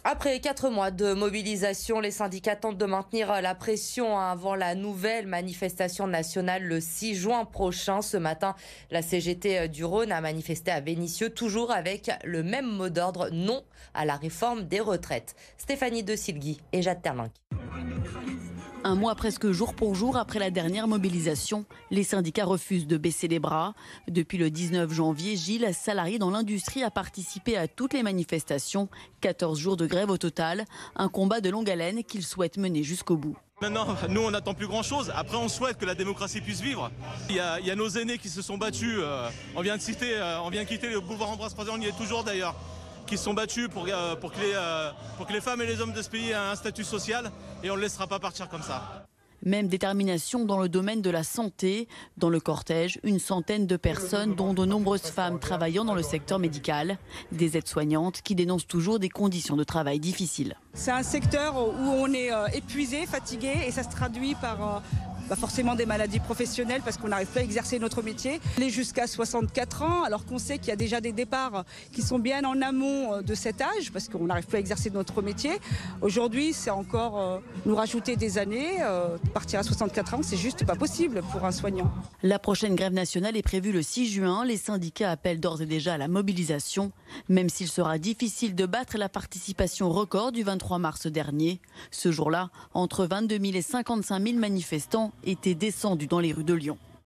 Après 4 mois de mobilisation, les syndicats tentent de maintenir la pression avant la nouvelle manifestation nationale le 6 juin prochain. Ce matin, la CGT du Rhône a manifesté à Vénissieux, toujours avec le même mot d'ordre, non à la réforme des retraites. Stéphanie De Silgui et Jade Terlinck. Un mois presque jour pour jour après la dernière mobilisation, les syndicats refusent de baisser les bras. Depuis le 19 janvier, Gilles, salarié dans l'industrie, a participé à toutes les manifestations. 14 jours de grève au total, un combat de longue haleine qu'il souhaite mener jusqu'au bout. Maintenant, nous, on n'attend plus grand-chose. Après, on souhaite que la démocratie puisse vivre. Il y a nos aînés qui se sont battus. On vient de quitter le boulevard Ambroise-Paré, on y est toujours d'ailleurs, qui se sont battus pour que les femmes et les hommes de ce pays aient un statut social, et on ne le laissera pas partir comme ça. Même détermination dans le domaine de la santé. Dans le cortège, une centaine de personnes, dont de nombreuses femmes travaillant dans le secteur médical. Des aides-soignantes qui dénoncent toujours des conditions de travail difficiles. C'est un secteur où on est épuisé, fatigué, et ça se traduit par forcément des maladies professionnelles parce qu'on n'arrive pas à exercer notre métier. Aller jusqu'à 64 ans, alors qu'on sait qu'il y a déjà des départs qui sont bien en amont de cet âge parce qu'on n'arrive pas à exercer notre métier. Aujourd'hui, c'est encore nous rajouter des années. Partir à 64 ans, c'est juste pas possible pour un soignant. La prochaine grève nationale est prévue le 6 juin. Les syndicats appellent d'ores et déjà à la mobilisation, même s'il sera difficile de battre la participation record du 23 mars dernier. Ce jour-là, entre 22 000 et 55 000 manifestants étaient descendus dans les rues de Lyon.